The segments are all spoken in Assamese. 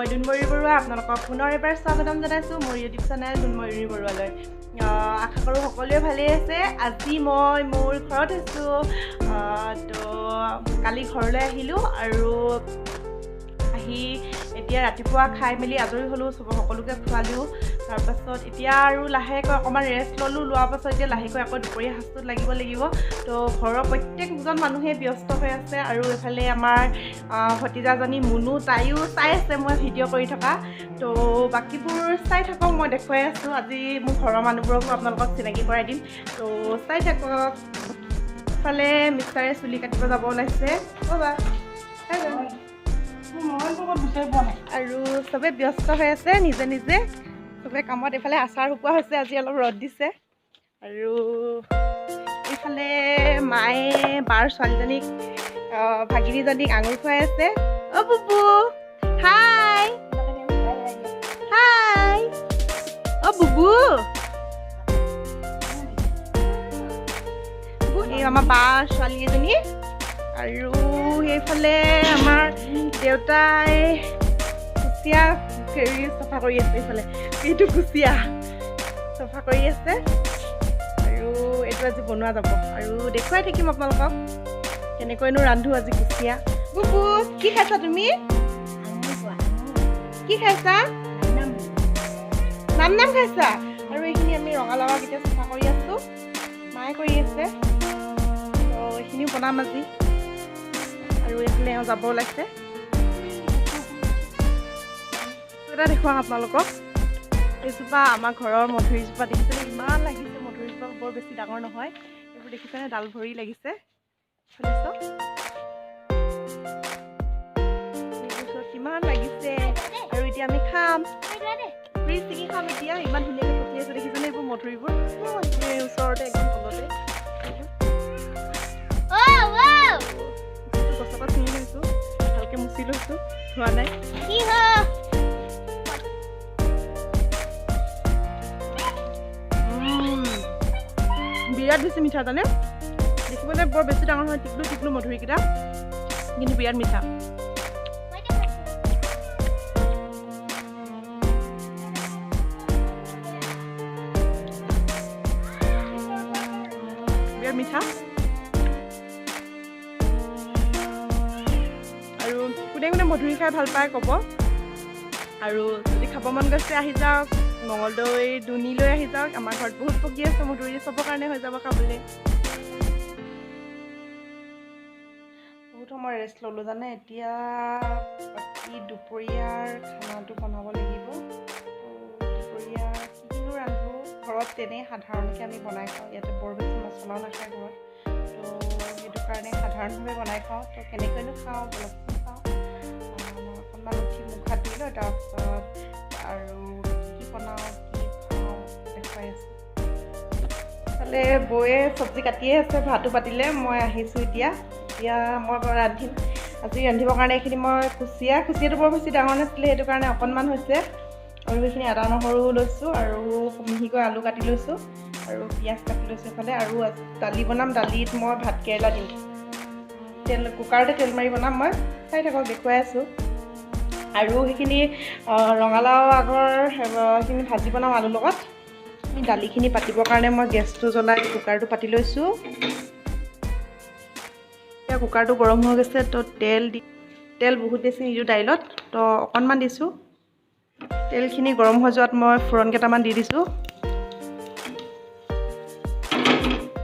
মই দুনময়ূৰী বৰুৱা আপোনালোকক পুনৰ এবাৰ স্বাগতম জনাইছোঁ মোৰ ইউটিউব চেনেল দুনময়ূৰী বৰুৱালৈ। আশা কৰোঁ সকলোৱে ভালেই আছে। আজি মই মোৰ ঘৰত আছোঁ। তো কালি ঘৰলৈ আহিলোঁ আৰু আহি এতিয়া ৰাতিপুৱা খাই মেলি আজৰি হ'লোঁ, সকলোকে খোৱালোঁ। তাৰপাছত এতিয়া আৰু লাহেকৈ অকণমান ৰেষ্ট ল'লোঁ। লোৱাৰ পাছত এতিয়া লাহেকৈ আকৌ দুপৰীয়া সাঁজটোত লাগিব। তো ঘৰৰ প্ৰত্যেকজন মানুহে ব্যস্ত হৈ আছে আৰু এইফালে আমাৰ ভতিজাজনী মুনু, তাইও চাই আছে মই ভিডিঅ' কৰি থকা। তো বাকীবোৰ চাই থাকক, মই দেখুৱাই আছোঁ। আজি মোৰ ঘৰৰ মানুহবোৰকো আপোনালোকক চিনাকি কৰাই দিম। তো চাই থাকক। ইফালে মিষ্টাৰে চুলি কাটিব যাব ওলাইছে। আৰু চবে ব্যস্ত হৈ আছে নিজে নিজে, চবে কামত। এইফালে আচাৰ শুকোৱা হৈছে, আজি অলপ ৰ'দ দিছে। আৰু এইফালে মায়ে বাৰ ছোৱালীজনীক ভাগিনীজনীক আঙুৰ খুৱাই আছে। অ' বুবু হাই হাই। অ' বুবু এই আমাৰ বাৰ ছোৱালী এজনী। আৰু সেইফালে আমাৰ দেউতাই কুচিয়া হেৰি চফা কৰি আছে। এইফালে এইটো কুচিয়া চফা কৰি আছে আৰু এইটো আজি বনোৱা যাব আৰু দেখুৱাই থাকিম আপোনালোকক কেনেকৈনো ৰান্ধো আজি কুচিয়া। বুবু কি খাইছা তুমি? কি খাইছা? নাম খাইছা? আৰু এইখিনি আমি ৰঙালাও এতিয়া চফা কৰি আছোঁ, মায়ে কৰি আছে। তো এইখিনিও বনাম আজি। আৰু এইফালে যাব ওলাইছে। এটা দেখুৱাম আপোনালোকক। এইজোপা আমাৰ ঘৰৰ মধুৰিজোপা দেখিছেনে? ইমান লাগিছে। মধুৰিজোপা বৰ বেছি ডাঙৰ নহয়। এইবোৰ দেখিছেনে? ডাল ভৰি লাগিছে। কিমান লাগিছে আৰু এতিয়া আমি খাম। ফ্ৰী ছিঙি খাম এতিয়া। ইমান ধুনীয়াকৈ পকি আছে দেখিছেনে? এইবোৰ মধুৰিবোৰ ওচৰতে একদম তলতে গছৰ পৰা ছিঙি লৈছোঁ, ভালকৈ মুচি লৈছোঁ, ধোৱা নাই। বিৰাট বেছি মিঠা জানে। দেখিবলৈ বৰ বেছি ডাঙৰ হয়, টিকলু টিকলু মধুৰিকেইটা, কিন্তু বিৰাট মিঠা। বিৰাট মিঠা। আৰু কোনে কোনে মধুৰি খাই ভাল পায় ক'ব। আৰু যদি খাব মন গৈছে আহি যাওক, মঙলদৈ দুনিলৈ আহি যাওক। আমাৰ ঘৰত বহুত পকি আছে মধুৰি, চবৰ কাৰণে হৈ যাব খাবলৈ। বহুত সময় ৰেষ্ট ল'লোঁ জানে। এতিয়া বাকী দুপৰীয়াৰ খানাটো বনাব লাগিব। দুপৰীয়া কিনো ৰান্ধো, ঘৰত তেনেই সাধাৰণকৈ আমি বনাই খাওঁ। ইয়াতে বৰ বেছি মছলাও নাখায় ঘৰত। তো সেইটো কাৰণে সাধাৰণভাৱে বনাই খাওঁ। তো কেনেকৈনো খাওঁ বলকচোন খাওঁ। অকণমান উঠি মুখ হাত ধুই লৈ তাৰপিছত আৰু কি বনাওঁ কি খাওঁ দেখুৱাই আছোঁ। ইফালে বৌয়ে চব্জি কাটিয়ে আছে, ভাতো পাতিলে। মই আহিছোঁ এতিয়া মই ৰান্ধিম। আজি ৰান্ধিবৰ কাৰণে এইখিনি মই কুচিয়াটো বৰ বেছি ডাঙৰ নাছিলে, সেইটো কাৰণে অকণমান হৈছে। আৰু সেইখিনি আদা নহৰু লৈছোঁ আৰু মিহিকৈ আলু কাটি লৈছোঁ আৰু পিঁয়াজ কাটি লৈছোঁ এইফালে। আৰু দালি বনাম। দালিত মই ভাত কেৰেলা দিম। কুকাৰতে তেল মাৰি বনাম মই। চাই থাকক, দেখুৱাই আছোঁ। আৰু সেইখিনি ৰঙালাও সেইখিনি ভাজি বনাম আলুৰ লগত। দালিখিনি পাতিবৰ কাৰণে মই গেছটো জ্বলাই কুকাৰটো পাতি লৈছোঁ। এতিয়া কুকাৰটো গৰম হৈ গৈছে। তো তেল বহুত বেছি নিদিওঁ দাইলত, তো অকণমান দিছোঁ। তেলখিনি গৰম হৈ যোৱাত মই ফোৰণ কেইটামান দি দিছোঁ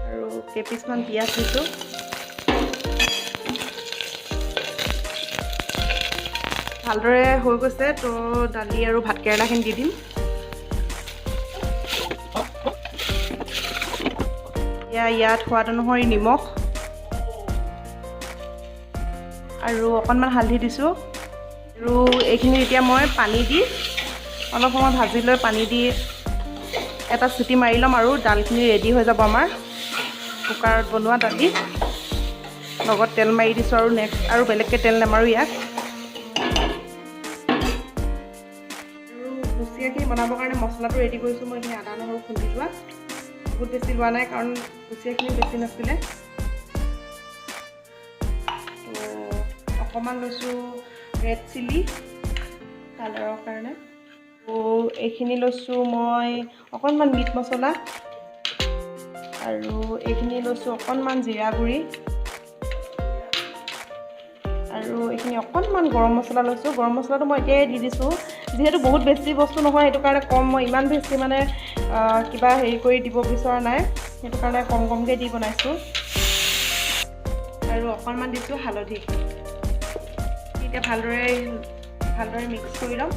আৰু কেইপিচমান পিঁয়াজ দিছোঁ। ভালদৰে হৈ গৈছে। তো দালি আৰু ভাত কেৰেলাখিনি দি দিম। এতিয়া ইয়াত সোৱাদ অনুসৰি নিমখ আৰু অকণমান হালধি দিছোঁ। আৰু এইখিনি এতিয়া মই পানী দি অলপ সময় ভাজি লৈ পানী দি এটা চিটি মাৰি ল'ম আৰু দালখিনি ৰেডি হৈ যাব আমাৰ কুকাৰত বনোৱা দালি। লগত তেল মাৰি দিছোঁ আৰু বেলেগকৈ তেল নামাৰোঁ ইয়াত। আৰু কুচিয়াখিনি বনাবৰ কাৰণে মছলাটো ৰেডি কৰিছোঁ মই। এইখিনি আদা নহৰু খুন্দি লোৱা, বহুত বেছি লোৱা নাই কাৰণ কুচিয়াখিনি বেছি নাছিলে। অকণমান লৈছোঁ ৰেড চিলি কালাৰৰ কাৰণে। এইখিনি লৈছোঁ মই অকণমান মিট মছলা, আৰু এইখিনি লৈছোঁ অকণমান জিৰা গুড়ি, আৰু এইখিনি অকণমান গৰম মছলা লৈছোঁ। গৰম মছলাটো মই এতিয়াই দি দিছোঁ, যিহেতু বহুত বেছি বস্তু নহয় সেইটো কাৰণে কম, মই ইমান বেছি মানে কিবা হেৰি কৰি দিব বিচৰা নাই, সেইটো কাৰণে কম কমকৈ দি বনাইছোঁ। আৰু অকণমান দিছোঁ হালধি। এতিয়া ভালদৰে মিক্স কৰি ল'ম।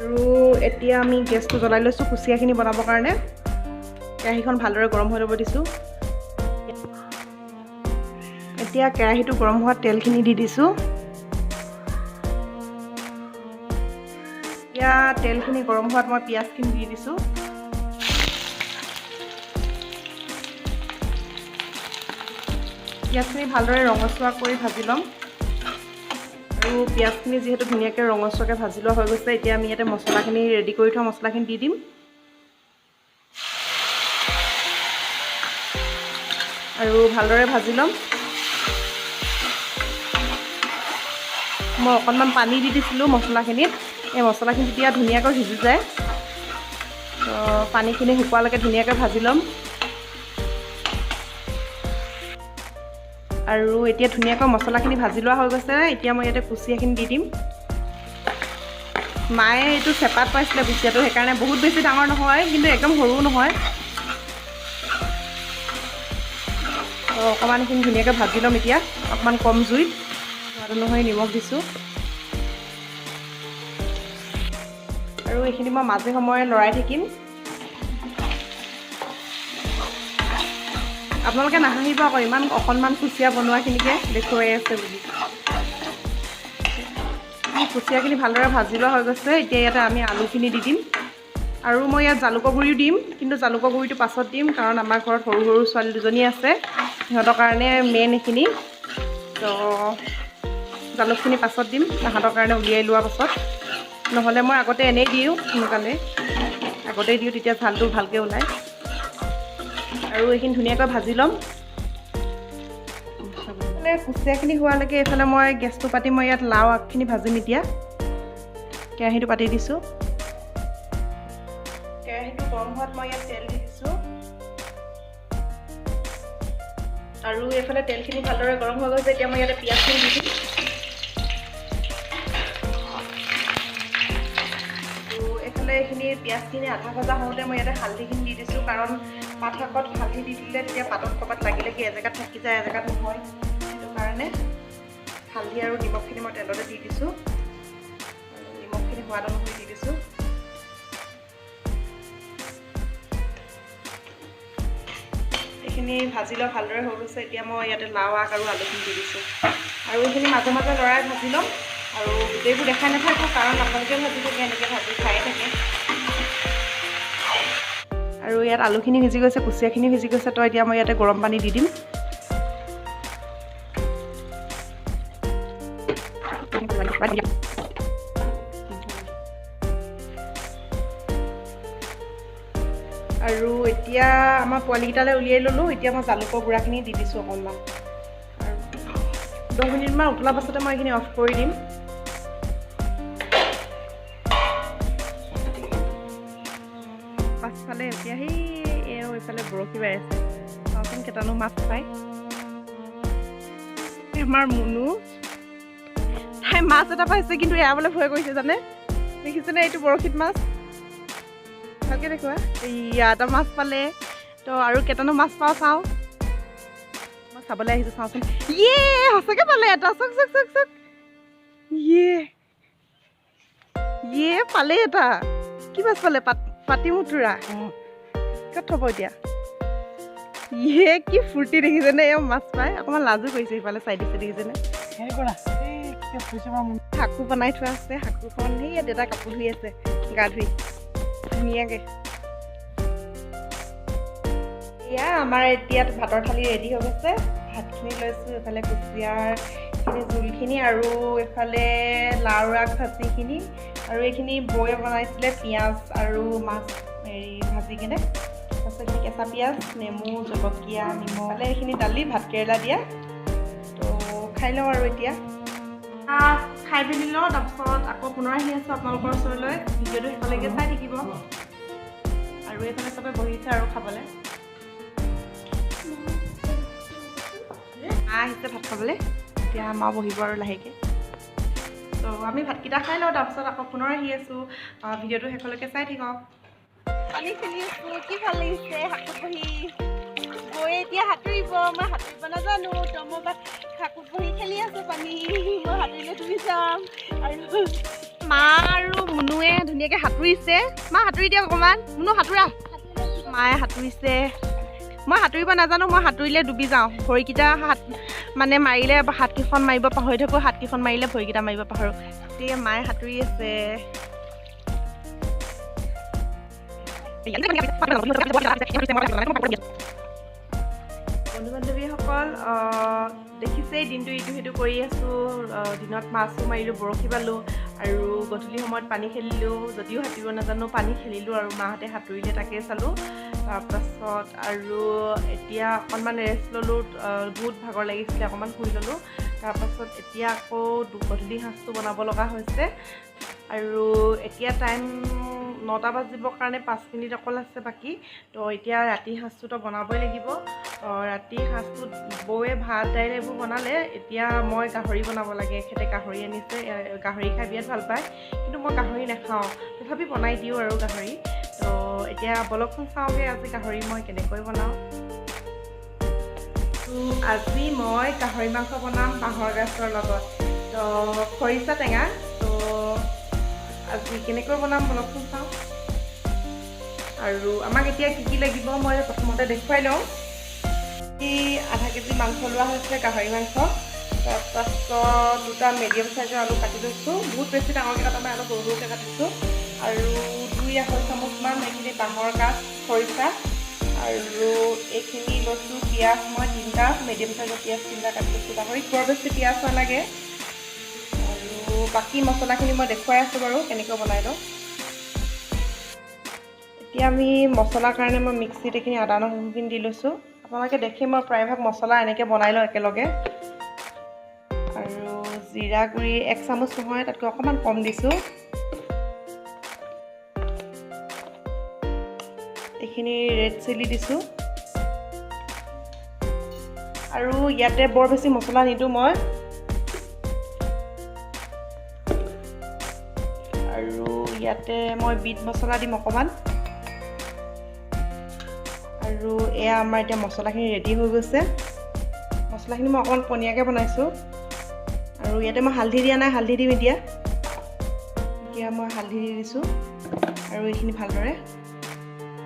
আৰু এতিয়া আমি গেছটো জ্বলাই লৈছোঁ কুচিয়াখিনি বনাবৰ কাৰণে। কেৰাহীখন ভালদৰে গৰম হৈ ল'ব দিছোঁ। এতিয়া কেৰাহীটো গৰম হোৱাত তেলখিনি দি দিছোঁ। এতিয়া তেলখিনি গৰম হোৱাত মই পিঁয়াজখিনি দি দিছোঁ। পিঁয়াজখিনি ভালদৰে ৰঙচুৱা কৰি ভাজি ল'ম। আৰু পিঁয়াজখিনি যিহেতু ধুনীয়াকৈ ৰঙচুৱাকৈ ভাজি লোৱা হৈ গৈছে, এতিয়া আমি ইয়াতে মছলাখিনি ৰেডি কৰি থোৱা মছলাখিনি দি দিম। আৰু ভালদৰে ভাজি ল'ম। মই অকণমান পানী দি দিছিলোঁ মছলাখিনিত, এই মছলাখিনি তেতিয়া ধুনীয়াকৈ সিজি যায়। তো পানীখিনি শুকোৱালৈকে ধুনীয়াকৈ ভাজি ল'ম। আৰু এতিয়া ধুনীয়াকৈ মছলাখিনি ভাজি লোৱা হৈ গৈছে। এতিয়া মই ইয়াতে কুচিয়াখিনি দি দিম। মায়ে এইটো চেপাত পাইছিলে কুচিয়াটো, সেইকাৰণে বহুত বেছি ডাঙৰ নহয়, কিন্তু একদম সৰুও নহয়। অকণমান এইখিনি ধুনীয়াকৈ ভাজি ল'ম। এতিয়া অকণমান কম জুইত সোৱাদ অনুসৰি নিমখ দিছোঁ। আৰু এইখিনি মই মাজে সময়ে লৰাই থাকিম। আপোনালোকে নাহাঁহিব আকৌ, ইমান অকণমান কুচিয়া বনোৱাখিনিকে দেখুৱাই আছে বুলি। কুচিয়াখিনি ভালদৰে ভাজি লোৱা হৈ গৈছে। এতিয়া ইয়াতে আমি আলুখিনি দি দিম। আৰু মই ইয়াত জালুকৰ গুড়িও দিম, কিন্তু জালুকৰ গুড়িটো পাছত দিম, কাৰণ আমাৰ ঘৰত সৰু সৰু ছোৱালী দুজনী আছে, সিহঁতৰ কাৰণে মেইন এইখিনি। তো জালুকখিনি পাছত দিম, তাহাঁতৰ কাৰণে উলিয়াই লোৱাৰ পাছত। নহ'লে মই আগতে এনেই দিওঁ, সোনকালে আগতেই দিওঁ, তেতিয়া ঝালটো ভালকৈ ওলায়। আৰু এইখিনি ধুনীয়াকৈ ভাজি ল'ম। কুচিয়াখিনি হোৱালৈকে এইফালে মই গেছটো পাতি মই ইয়াত লাও আগখিনি ভাজিম। এতিয়া কেৰাহীটো পাতি দিছোঁ। কেৰাহীটো গৰম হোৱাত মই ইয়াত তেল দি দিছোঁ। আৰু এইফালে তেলখিনি ভালদৰে গৰম হৈ গৈছে। এতিয়া মই ইয়াতে পিঁয়াজখিনি দি দিম। আৰু এইফালে এইখিনি পিঁয়াজখিনি আধা ভজা হওঁতে মই ইয়াতে হালধিখিনি দি দিছোঁ, কাৰণ পাত শাকত হালধি দি দিলে তেতিয়া পাতত ক'ৰবাত লাগি এজেগাত থাকি যায়, এজেগাত নহয়। সেইটো কাৰণে হালধি আৰু নিমখখিনি মই তেলতে দি দিছোঁ। আৰু নিমখখিনি সোৱাদ অনুসৰি দি দিছোঁ। এইখিনি ভাজি লোৱা ভালদৰে হৈ গৈছে। এতিয়া মই ইয়াতে লাও আগ আৰু আলুখিনি দি দিছোঁ। আৰু এইখিনি মাজে মাজে লৰাই ভাজি ল'ম। আৰু গোটেইবোৰ দেখাই নাথাকোঁ, কাৰণ আপোনালোকে ভাজি থাকে, এনেকৈ ভাজি খায়ে থাকে। আৰু ইয়াত আলুখিনি সিজি গৈছে, কুচিয়াখিনি সিজি গৈছে। তো এতিয়া মই ইয়াতে গৰম পানী দি দিম। আৰু এতিয়া আমাৰ পোৱালিকেইটালৈ উলিয়াই ল'লোঁ। এতিয়া মই জালুকৰ গুড়াখিনি দি দিছোঁ অকণমান। আৰু 10 মিনিটমান উতলাৰ পাছতে মই এইখিনি অফ কৰি দিম। পাছফালে এতিয়া এইফালে বৰশী বাই আছে। চাওঁচোন কেইটানো মাছ পায়। আমাৰ মুনু তাই মাছ এটা পাইছে, কিন্তু এৰাবলৈ ভয় কৰিছে জানে। দেখিছেনে এইটো বৰশীত মাছ? ভালকৈ দেখুৱা। ইয়াত এটা মাছ পালে। তো আৰু কেইটানো মাছ পাওঁ চাওঁ। মই চাবলৈ আহিছোঁ, চাওঁচোন। সঁচাকৈ পালে এটা। চক চক চক চক। পালে এটা। কি মাছ পালে? পাতি মুতুৰা। ক'ত থ'ব এতিয়া? কি ফূৰ্তি দেখিছেনে? এওঁ মাছ পায়। অকণমান লাজো কৰিছে, সিফালে চাই দিছে দেখিছেনে? শাকু বনাই থোৱা আছে। শাকুখন দেউতা কাপোৰ ধুই আছে, গা ধুই ধুনীয়াকৈ। এয়া আমাৰ এতিয়া ভাতৰ থালি ৰেডি হৈ গৈছে। ভাতখিনি লৈছোঁ, এইফালে কুচিয়াৰখিনি জোলখিনি, আৰু এইফালে লাও আগ ভাজিখিনি, আৰু এইখিনি বৌয়ে বনাইছিলে পিঁয়াজ আৰু মাছ ভাজি কিনে। তাৰপিছত এইখিনি কেঁচা পিঁয়াজ, নেমু, জলকীয়া, নিমখ, এইখিনি দালি, ভাত কেৰেলা দিয়া। তো খাই লওঁ আৰু এতিয়া। খাই পিনি লওঁ, তাৰপিছত আকৌ পুনৰ আহি আছোঁ আপোনালোকৰ ওচৰলৈ। ভিডিঅ'টো শেষলৈকে চাই থাকিব। আৰু এইফালে চবে বহিছে আৰু খাবলৈ। মা আহিছে ভাত খাবলৈ, এতিয়া মা বহিব আৰু লাহেকৈ। ত' আমি ভাতকেইটা খাই লওঁ, তাৰপিছত আকৌ পুনৰ আহি আছোঁ। ভিডিঅ'টো শেষলৈকে চাই থাকক। পানী খেলি আছোঁ, কি ভাল লাগিছে শাকুত বহি। গৈ এতিয়া সাঁতুৰিব, মই সাঁতুৰিব নাজানো, তো মই শাকুত বহি খেলি আছোঁ পানী। মই সাঁতুৰিলে ডুবি যাম। আৰু মা আৰু মুনুৱে ধুনীয়াকৈ সাঁতুৰিছে। মা সাঁতুৰি দিয়ক অকণমান, মুনু সাঁতোৰা। মায়ে সাঁতুৰিছে, মই সাঁতুৰিব নাজানো, মই সাঁতুৰিলে ডুবি যাওঁ। ভৰিকেইটা মানে মাৰিলে হাতকেইখন মাৰিব পাহৰি থাকোঁ, হাতকেইখন মাৰিলে ভৰিকেইটা মাৰিব পাহৰোঁ। গতিকে মায়ে সাঁতুৰি আছে। বন্ধু বান্ধৱীসকল, দেখিছেই দিনটো ইটো সিটো কৰি আছোঁ। দিনত মাছো মাৰিলোঁ, বৰশী বালোঁ, আৰু গধূলি সময়ত পানী খেলিলোঁ। যদিও সাঁতুৰিব নাজানো, পানী খেলিলোঁ আৰু মাহঁতে সাঁতুৰিলে তাকে চালোঁ। তাৰপাছত আৰু এতিয়া অকণমান ৰেষ্ট ল'লোঁ, বহুত ভাগৰ লাগিছিলে, অকণমান শুই ল'লোঁ। তাৰপাছত এতিয়া আকৌ গধূলি সাঁজটো বনাব লগা হৈছে। আৰু এতিয়া টাইম 9টা বাজিবৰ কাৰণে 5 মিনিট অকল আছে বাকী। তো এতিয়া ৰাতি সাঁজটোতো বনাবই লাগিব। ৰাতি সাঁজটোত বৌয়ে ভাত দাইল এইবোৰ বনালে। এতিয়া মই গাহৰি বনাব লাগে। এখেতে গাহৰি আনিছে, গাহৰি খাই বিৰাট ভাল পায়, কিন্তু মই গাহৰি নাখাওঁ, তথাপি বনাই দিওঁ আৰু গাহৰি। তো এতিয়া বলকচোন চাওঁগৈ আজি গাহৰি মই কেনেকৈ বনাওঁ। আজি মই গাহৰি মাংস বনাম বাঁহৰ গাজৰ লগত, তো খৰিচা টেঙা। তো আজি কেনেকৈ বনাম বলকচোন চাওঁ। আৰু আমাক এতিয়া কি লাগিব মই প্ৰথমতে দেখুৱাই লওঁ। আধা কেজি মাংস লোৱা হৈছে, গাহৰি মাংস। তাৰপাছত 2টা মিডিয়াম চাইজৰ আলু কাটি লৈছোঁ, বহুত বেছি ডাঙৰকৈ কাটা নাই, অলপ সৰু সৰুকৈ কাটিছোঁ। আৰু 2-2.5 চামুচমান এইখিনি বাঁহৰ গাজ খৰিচা। আৰু এইখিনি লৈছোঁ পিঁয়াজ, মই 3টা মিডিয়াম চাইজৰ পিঁয়াজ 3টা কাটি লৈছোঁ। গাহৰিত বৰ বেছি পিঁয়াজ নালাগে। আৰু বাকী মছলাখিনি মই দেখুৱাই আছোঁ বাৰু কেনেকৈ বনাই লওঁ। এতিয়া আমি মছলাৰ কাৰণে মই মিক্সিত এইখিনি আদা নহৰুখিনি দি লৈছোঁ। আপোনালোকে দেখি মই প্ৰায়ভাগ মছলা এনেকৈ বনাই লওঁ একেলগে। আৰু জিৰা গুড়ি 1 চামুচ নহয়, তাতকৈ অকণমান কম দিছোঁ। এইখিনি ৰেড চিলি দিছোঁ। আৰু ইয়াতে বৰ বেছি মছলা নিদিওঁ মই। আৰু ইয়াতে মই বিট মছলা দিম অকণমান। আৰু এয়া আমাৰ এতিয়া মছলাখিনি ৰেডি হৈ গৈছে। মছলাখিনি মই অকণমান পনীয়াকৈ বনাইছোঁ। আৰু ইয়াতে মই হালধি দিয়া নাই, হালধি দিম এতিয়া। এতিয়া মই হালধি দি দিছোঁ আৰু এইখিনি ভালদৰে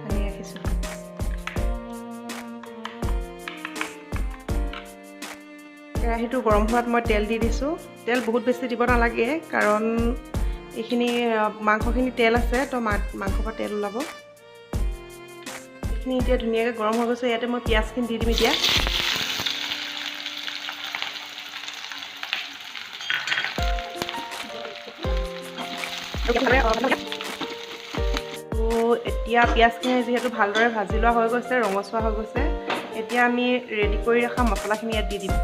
সানি ৰাখিছোঁ। কেৰাহীটো গৰম হোৱাত মই তেল দি দিছোঁ। তেল বহুত বেছি দিব নালাগে, কাৰণ এইখিনি মাংসখিনি তেল আছে, তো মাংসৰ পৰা তেল ওলাব। এইখিনি এতিয়া ধুনীয়াকৈ গৰম হৈ গৈছে। ইয়াতে মই পিঁয়াজখিনি দি দিম এতিয়া। এতিয়া পিঁয়াজখিনি যিহেতু ভালদৰে ভাজি লোৱা হৈ গৈছে, ৰঙচুৱা হৈ গৈছে, এতিয়া আমি ৰেডি কৰি ৰখা মছলাখিনি ইয়াত দি দিম।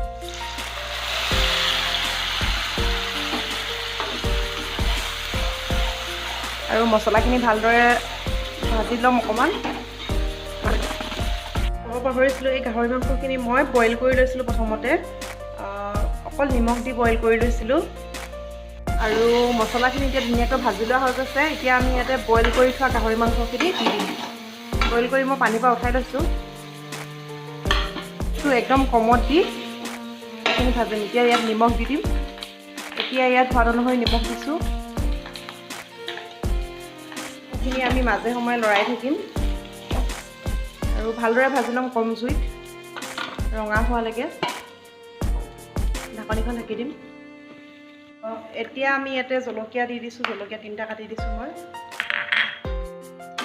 আৰু মছলাখিনি ভালদৰে ভাজি ল'ম অকণমান। ক'ব পাহৰিছিলোঁ, এই গাহৰি মাংসখিনি মই বইল কৰি লৈছিলোঁ প্ৰথমতে, অকল নিমখ দি বইল কৰি লৈছিলোঁ। আৰু মছলাখিনি এতিয়া ধুনীয়াকৈ ভাজি লোৱা হৈ গৈছে। এতিয়া আমি ইয়াতে বইল কৰি থোৱা গাহৰি মাংসখিনি দি দিম। বইল কৰি মই পানীৰ পৰা উঠাই লৈছোঁ। একদম কমত দি এইখিনি ভাজিম। এতিয়া ইয়াত নিমখ দি দিম। এতিয়া ইয়াত সোৱাদ অনুসৰি নিমখ দিছোঁ। এইখিনি আমি মাজে সময়ে লৰাই থাকিম আৰু ভালদৰে ভাজি ল'ম কম জুইত, ৰঙা হোৱালৈকে। ঢাকনিখন ঢাকি দিম। এতিয়া আমি ইয়াতে জলকীয়া দি দিছোঁ। জলকীয়া 3টা কাটি দিছোঁ মই,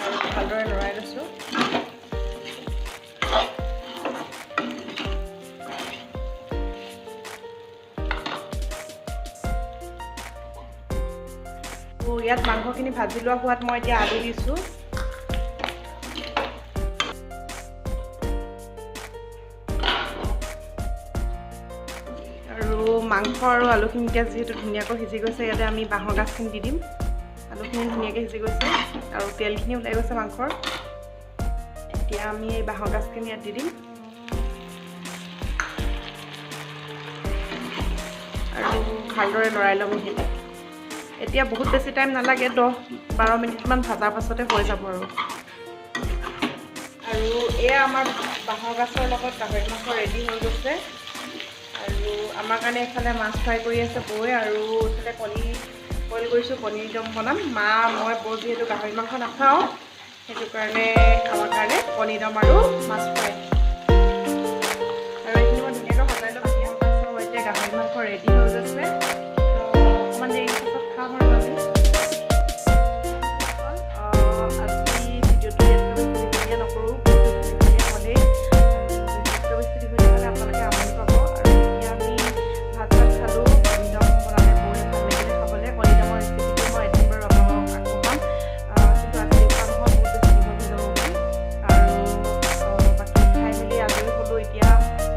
আৰু ভালদৰে লৰাই লৈছোঁ। ইয়াত মাংসখিনি ভাজি লোৱা হোৱাত মই এতিয়া আলু দিছোঁ। আৰু মাংস আৰু আলুখিনি এতিয়া যিহেতু ধুনীয়াকৈ সিজি গৈছে, ইয়াতে আমি বাঁহৰ গাজখিনি দি দিম। আলুখিনি ধুনীয়াকৈ সিজি গৈছে আৰু তেলখিনি ওলাই গৈছে মাংসৰ। এতিয়া আমি এই বাঁহৰ গাজখিনি ইয়াত দি দিম আৰু ভালদৰে লৰাই ল'ম এইখিনি। এতিয়া বহুত বেছি টাইম নালাগে, 10-12 মিনিটমান ভজাৰ পাছতে হৈ যাব আৰু এয়া আমাৰ বাঁহৰ গাজৰ লগত গাহৰি মাংস ৰেডি হৈ গৈছে। আৰু আমাৰ কাৰণে এইফালে মাছ ফ্ৰাই কৰি আছে বৌয়ে, আৰু এইফালে কণী বইল কৰিছোঁ, পনীৰ দম বনাম। মই বৌ যিহেতু গাহৰি মাংস নাখাওঁ, সেইটো কাৰণে আমাৰ কাৰণে পনীৰ দম আৰু মাছ ফ্ৰাই। আৰু এইখিনি মই ধুনীয়াকৈ সজাই ল'ম। এতিয়া গাহৰি মাংস ৰেডি হৈ গৈছে, অকণমান দেৰি পাছত খাম আৰু আমি। আজি ভিডিঅ'টো ইয়াত নকৰোঁ, হ'লেই আপোনালোকে আমনি পাব। আৰু এতিয়া আমি ভাত খালোঁ, পনীৰ দম বনালে বৌয়ে, ভাল লাগিলে খাবলৈ। পনীৰ দমৰ ৰেচিপিটো মই এদিন বাৰু আপোনালোকক আকৌ পাম, কিন্তু আজি খোৱা নহয়, বহুত বেছি দীঘল হৈ যাব বুলি। আৰু বাকী খাই মেলি আজৰি হ'লোঁ। এতিয়া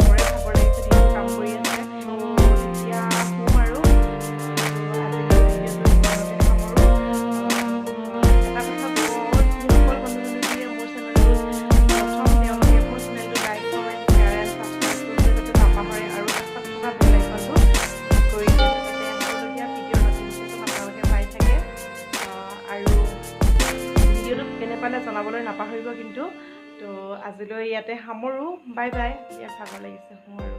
বৰে ভাগৰ লাগিছে, দিনটো কাম কৰি আছে, এতিয়া শুম আৰু আজিলৈ ভিডিঅ'টো ঘৰতে সামৰোঁ। এটা কথা বহুত যিসকল বন্ধু-বান্ধৱীয়ে মোৰ চেনেলটো প্ৰথম, তেওঁলোকে মোৰ চেনেলটো like, comment, share and subscribe কৰিবলৈ নাপাহৰে আৰু কাষত থকা বেল আইকনটো কৰি দিয়ে, যাতে আহিবলগীয়া ভিডিঅ'ৰ নটিফিকেশ্যন আপোনালোকে পাই থাকে। আৰু ভিডিঅ'টো কেনে পালে জনাবলৈ নাপাহৰিব কিন্তু। তো আজিলৈ ইয়াতে সামৰোঁ, বাই বাই। এতিয়া ভাগৰ লাগিছে, শুওঁ আৰু।